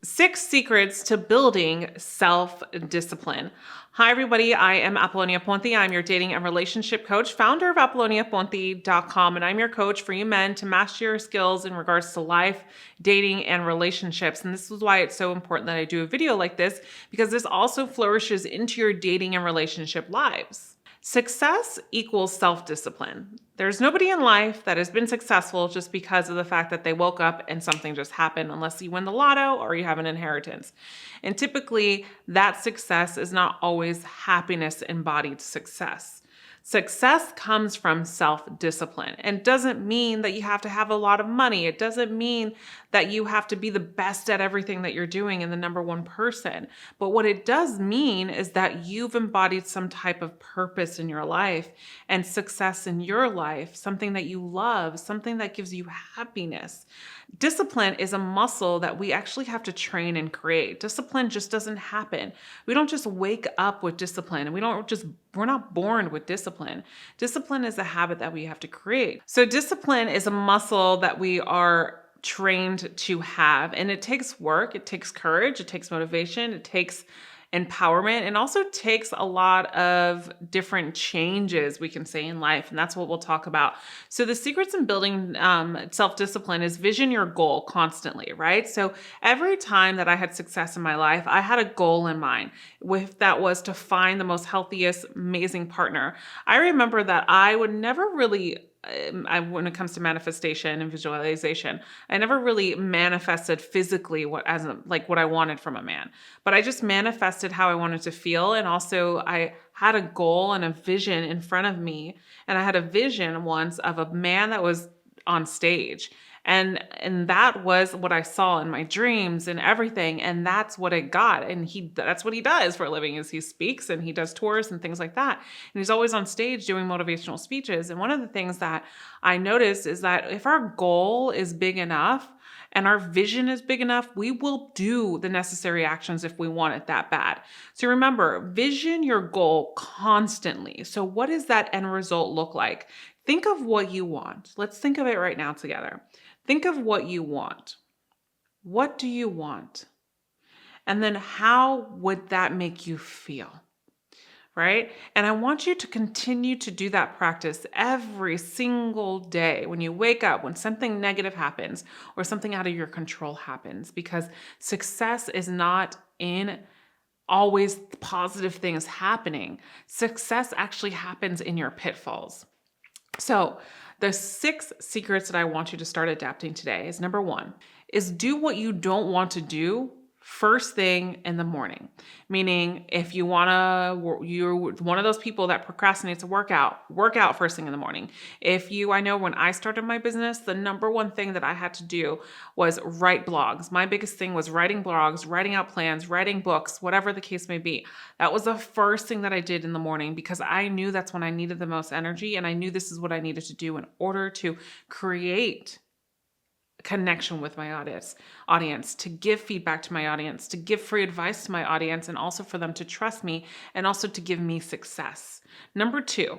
6 secrets to building self-discipline. Hi, everybody. I am Apollonia Ponti. I'm your dating and relationship coach, founder of ApolloniaPonti.com, and I'm your coach for you men to master your skills in regards to life, dating, and relationships. And this is why it's so important that I do a video like this, because this also flourishes into your dating and relationship lives. Success equals self-discipline. There's nobody in life that has been successful just because of the fact that they woke up and something just happened, unless you win the lotto or you have an inheritance. And typically that success is not always happiness embodied success. Success comes from self-discipline and doesn't mean that you have to have a lot of money. It doesn't mean that you have to be the best at everything that you're doing and the number one person. But what it does mean is that you've embodied some type of purpose in your life and success in your life, something that you love, something that gives you happiness. Discipline is a muscle that we actually have to train and create. Discipline just doesn't happen. We don't just wake up with discipline, and we're not born with discipline. Discipline is a habit that we have to create. So discipline is a muscle that we are trained to have, and it takes work, it takes courage, it takes motivation, it takes empowerment, and also takes a lot of different changes, we can say, in life. And that's what we'll talk about. So the secrets in building self-discipline is vision your goal constantly, right? So every time that I had success in my life, I had a goal in mind. If that was to find the most healthiest, amazing partner. I remember that I would never really when it comes to manifestation and visualization, I never really manifested physically what I wanted from a man, but I just manifested how I wanted to feel. And also I had a goal and a vision in front of me. And I had a vision once of a man that was on stage. And that was what I saw in my dreams and everything. And that's what I got. And that's what he does for a living, is he speaks and he does tours and things like that. And he's always on stage doing motivational speeches. And one of the things that I noticed is that if our goal is big enough and our vision is big enough, we will do the necessary actions if we want it that bad. So remember, vision your goal constantly. So what does that end result look like? Think of what you want. Let's think of it right now together. Think of what you want. What do you want? And then how would that make you feel? Right? And I want you to continue to do that practice every single day when you wake up, when something negative happens or something out of your control happens, because success is not in always positive things happening. Success actually happens in your pitfalls. So the 6 secrets that I want you to start adapting today is, number 1, is do what you don't want to do first thing in the morning. Meaning, if you're one of those people that procrastinates a work out first thing in the morning. I know when I started my business, the number one thing that I had to do was write blogs. My biggest thing was writing blogs, writing out plans, writing books, whatever the case may be. That was the first thing that I did in the morning, because I knew that's when I needed the most energy, and I knew this is what I needed to do in order to create connection with my audience, to give feedback to my audience, to give free advice to my audience, and also for them to trust me, and also to give me success. Number 2,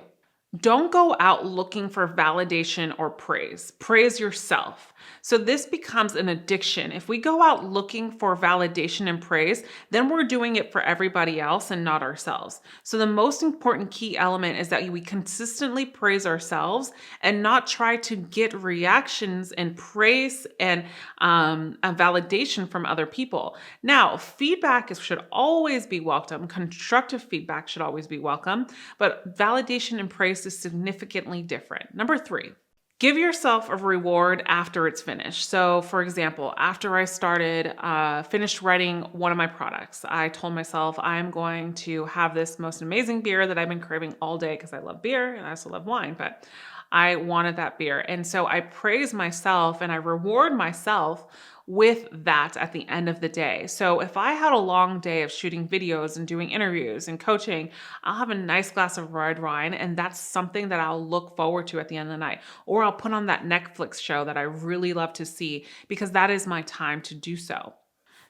don't go out looking for validation or praise. Praise yourself. So this becomes an addiction. If we go out looking for validation and praise, then we're doing it for everybody else and not ourselves. So the most important key element is that we consistently praise ourselves and not try to get reactions and praise and a validation from other people. Now, feedback should always be welcome. Constructive feedback should always be welcome, but validation and praise is significantly different. Number 3, give yourself a reward after it's finished. So for example, after I finished writing one of my products, I told myself I'm going to have this most amazing beer that I've been craving all day, because I love beer and I also love wine, but I wanted that beer. And so I praise myself and I reward myself with that at the end of the day. So if I had a long day of shooting videos and doing interviews and coaching, I'll have a nice glass of red wine, and that's something that I'll look forward to at the end of the night. Or I'll put on that Netflix show that I really love to see, because that is my time to do so.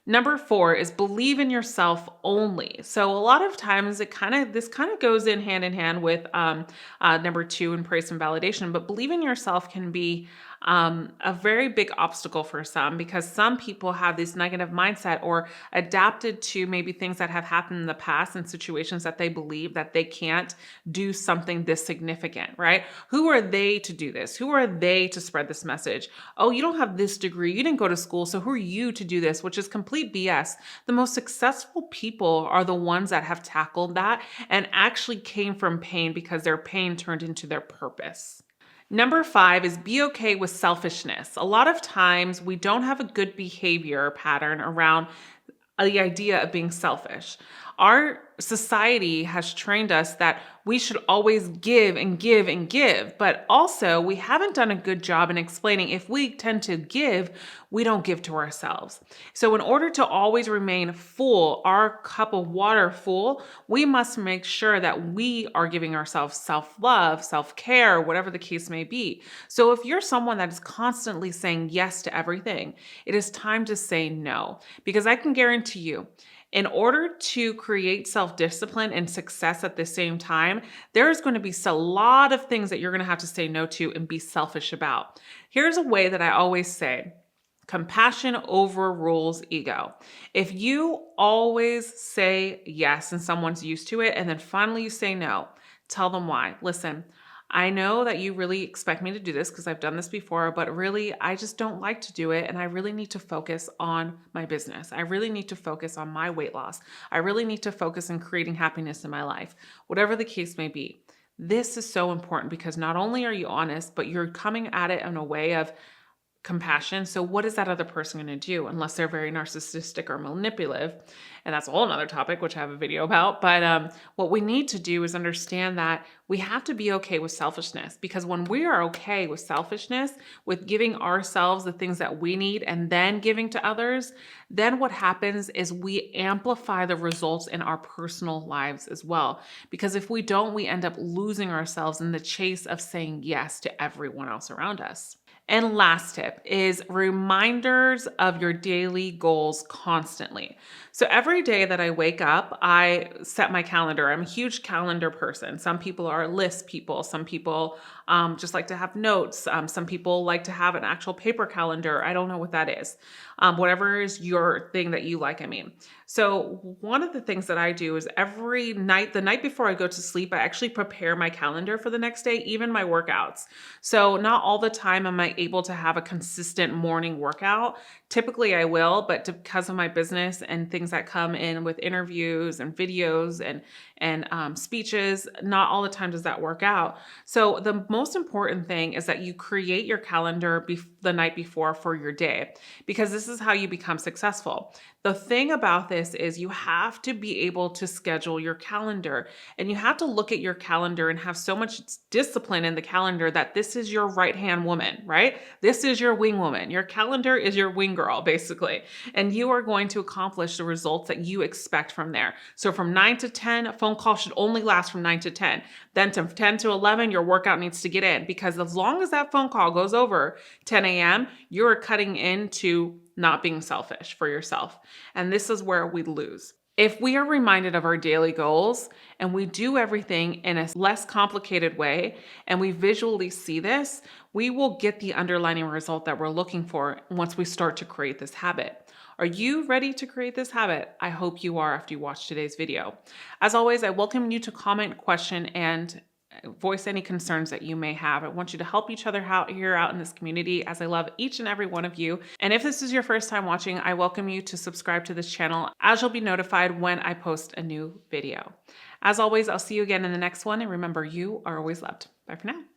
Number 4 is believe in yourself only. So a lot of times this kind of goes in hand with number 2 in praise and validation, but believe in yourself can be a very big obstacle for some, because some people have this negative mindset or adapted to maybe things that have happened in the past and situations that they believe that they can't do something this significant, right? Who are they to do this? Who are they to spread this message? Oh, you don't have this degree, you didn't go to school, so who are you to do this? Which is complete BS. The most successful people are the ones that have tackled that and actually came from pain, because their pain turned into their purpose. Number 5 is be okay with selfishness. A lot of times we don't have a good behavior pattern around the idea of being selfish. Our society has trained us that we should always give and give and give, but also we haven't done a good job in explaining if we tend to give, we don't give to ourselves. So in order to always remain full, our cup of water full, we must make sure that we are giving ourselves self-love, self-care, whatever the case may be. So if you're someone that is constantly saying yes to everything, it is time to say no, because I can guarantee you, in order to create self-discipline and success at the same time, there's going to be a lot of things that you're going to have to say no to and be selfish about. Here's a way that I always say, compassion overrules ego. If you always say yes and someone's used to it, and then finally you say no, tell them why. Listen, I know that you really expect me to do this because I've done this before, but really, I just don't like to do it. And I really need to focus on my business. I really need to focus on my weight loss. I really need to focus on creating happiness in my life, whatever the case may be. This is so important because not only are you honest, but you're coming at it in a way of compassion. So what is that other person going to do unless they're very narcissistic or manipulative? And that's a whole nother topic, which I have a video about. But what we need to do is understand that we have to be okay with selfishness, because when we are okay with selfishness, with giving ourselves the things that we need and then giving to others, then what happens is we amplify the results in our personal lives as well. Because if we don't, we end up losing ourselves in the chase of saying yes to everyone else around us. And last tip is reminders of your daily goals constantly. So every day that I wake up, I set my calendar. I'm a huge calendar person. Some people are list people. Some people just like to have notes. Some people like to have an actual paper calendar. I don't know what that is. Whatever is your thing that you like, I mean. So one of the things that I do is every night, the night before I go to sleep, I actually prepare my calendar for the next day, even my workouts. So not all the time am I able to have a consistent morning workout. Typically I will, but because of my business and things that come in with interviews and videos and speeches, not all the time does that work out. So the most important thing is that you create your calendar the night before for your day, because this is how you become successful. The thing about this is you have to be able to schedule your calendar, and you have to look at your calendar and have so much discipline in the calendar that this is your right-hand woman, right? This is your wing woman. Your calendar is your wing girl, basically. And you are going to accomplish the results that you expect from there. So from 9 to 10, a phone call should only last from 9 to 10. Then from 10 to 11, your workout needs to get in, because as long as that phone call goes over 10 a.m., you're cutting into not being selfish for yourself. And this is where we lose. If we are reminded of our daily goals and we do everything in a less complicated way and we visually see this, we will get the underlying result that we're looking for once we start to create this habit. Are you ready to create this habit? I hope you are after you watch today's video. As always, I welcome you to comment, question, and voice any concerns that you may have. I want you to help each other out here out in this community, as I love each and every one of you. And if this is your first time watching, I welcome you to subscribe to this channel, as you'll be notified when I post a new video. As always, I'll see you again in the next one. And remember, you are always loved. Bye for now.